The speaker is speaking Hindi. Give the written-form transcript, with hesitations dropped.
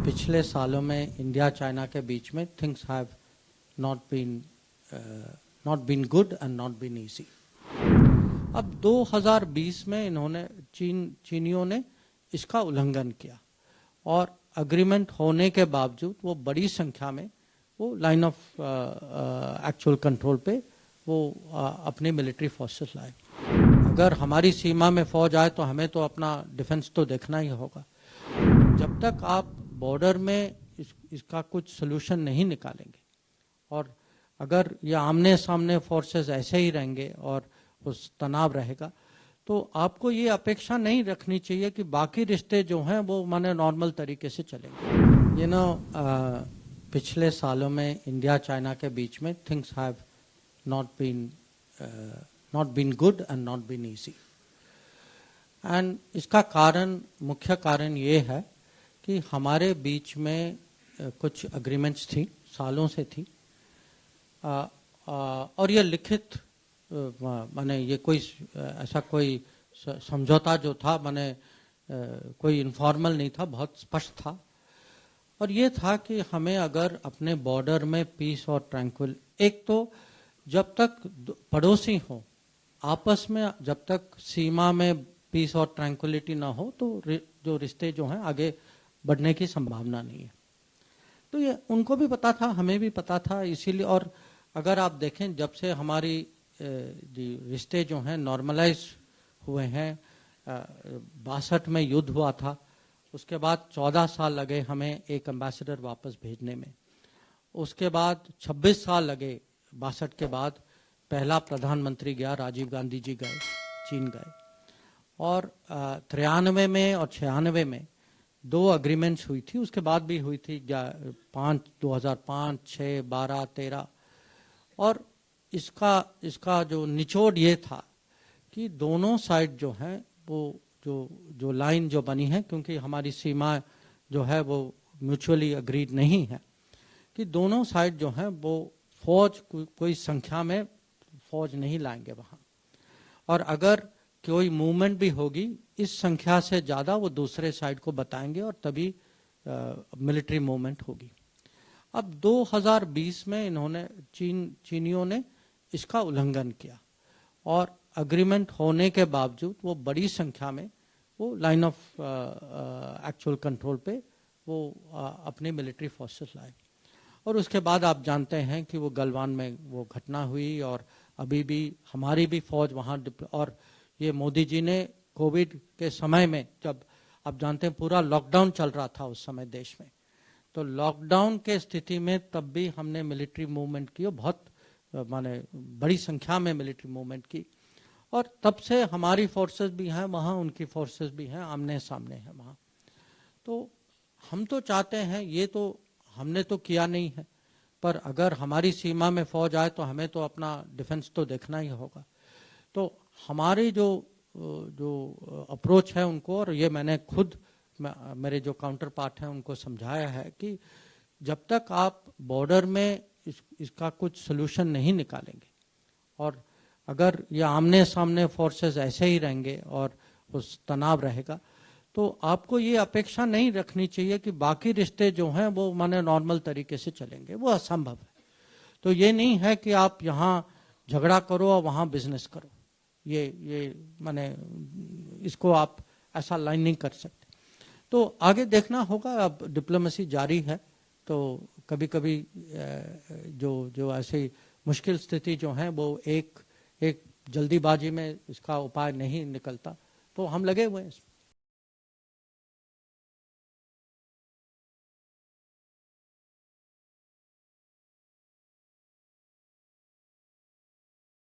पिछले सालों में इंडिया चाइना के बीच में things have not been good and not been easy. अब 2020 में इन्होंने चीनियों ने इसका उल्लंघन किया और एग्रीमेंट होने के बावजूद वो बड़ी संख्या में वो लाइन ऑफ एक्चुअल कंट्रोल पे वो अपनी मिलिट्री फोर्सेस लाए। अगर हमारी सीमा में फौज आए तो हमें तो अपना डिफेंस तो देखना ही होगा। जब तक आप बॉर्डर में इसका कुछ सोल्यूशन नहीं निकालेंगे और अगर ये आमने सामने फोर्सेस ऐसे ही रहेंगे और उस तनाव रहेगा तो आपको ये अपेक्षा नहीं रखनी चाहिए कि बाकी रिश्ते जो हैं वो माने नॉर्मल तरीके से चलेंगे। पिछले सालों में इंडिया चाइना के बीच में things have not been good and not been easy. And इसका मुख्य कारण ये है कि हमारे बीच में कुछ एग्रीमेंट्स थी, सालों से थी, और ये लिखित माने ये कोई ऐसा कोई समझौता जो था माने कोई इनफॉर्मल नहीं था, बहुत स्पष्ट था। और ये था कि हमें अगर अपने बॉर्डर में पीस और ट्रैंक्विल, एक तो जब तक पड़ोसी हो आपस में, जब तक सीमा में पीस और ट्रैंक्विलिटी ना हो तो जो रिश्ते जो हैं आगे बढ़ने की संभावना नहीं है। तो ये उनको भी पता था, हमें भी पता था, इसीलिए। और अगर आप देखें जब से हमारी रिश्ते जो हैं नॉर्मलाइज हुए हैं, 62 में युद्ध हुआ था, उसके बाद 14 साल लगे हमें एक एम्बेसडर वापस भेजने में, उसके बाद 26 साल लगे 62 के बाद पहला प्रधानमंत्री गया, राजीव गांधी जी गए, चीन गए, और 93 में और 96 में 2 एग्रीमेंट्स हुई थी, उसके बाद भी हुई थी 2005, 6, 12, 13। और इसका जो निचोड़ ये था कि दोनों साइड जो हैं वो जो लाइन जो बनी है, क्योंकि हमारी सीमा जो है वो म्यूचुअली अग्रीड नहीं है, कि दोनों साइड जो हैं वो फौज कोई संख्या में फौज नहीं लाएंगे वहाँ, और अगर कोई मूवमेंट भी होगी इस संख्या से ज़्यादा वो दूसरे साइड को बताएंगे और तभी मिलिट्री मूवमेंट होगी। अब 2020 में इन्होंने चीनियों ने इसका उल्लंघन किया और एग्रीमेंट होने के बावजूद वो बड़ी संख्या में वो लाइन ऑफ एक्चुअल कंट्रोल पे वो अपनी मिलिट्री फोर्सेस लाए। और उसके बाद आप जानते हैं कि वो गलवान में वो घटना हुई और अभी भी हमारी भी फौज वहाँ, और ये मोदी जी ने कोविड के समय में, जब आप जानते हैं पूरा लॉकडाउन चल रहा था उस समय देश में, तो लॉकडाउन के स्थिति में तब भी हमने मिलिट्री मूवमेंट की, बहुत माने बड़ी संख्या में मिलिट्री मूवमेंट की, और तब से हमारी फोर्सेस भी हैं वहाँ, उनकी फोर्सेस भी हैं, आमने सामने हैं वहाँ। तो हम तो चाहते हैं, ये तो हमने तो किया नहीं है, पर अगर हमारी सीमा में फौज आए तो हमें तो अपना डिफेंस तो देखना ही होगा। तो हमारी जो अप्रोच है उनको, और ये मैंने खुद मेरे जो काउंटर पार्ट हैं उनको समझाया है कि जब तक आप बॉर्डर में इसका कुछ सोल्यूशन नहीं निकालेंगे और अगर ये आमने सामने फोर्सेस ऐसे ही रहेंगे और उस तनाव रहेगा तो आपको ये अपेक्षा नहीं रखनी चाहिए कि बाकी रिश्ते जो हैं वो माने नॉर्मल तरीके से चलेंगे, वो असंभव है। तो ये नहीं है कि आप यहाँ झगड़ा करो और वहाँ बिजनेस करो, ये माने इसको आप ऐसा लाइन नहीं कर सकते। तो आगे देखना होगा, अब डिप्लोमेसी जारी है, तो कभी कभी जो ऐसी मुश्किल स्थिति जो है वो एक जल्दीबाजी में इसका उपाय नहीं निकलता, तो हम लगे हुए हैं इसमें।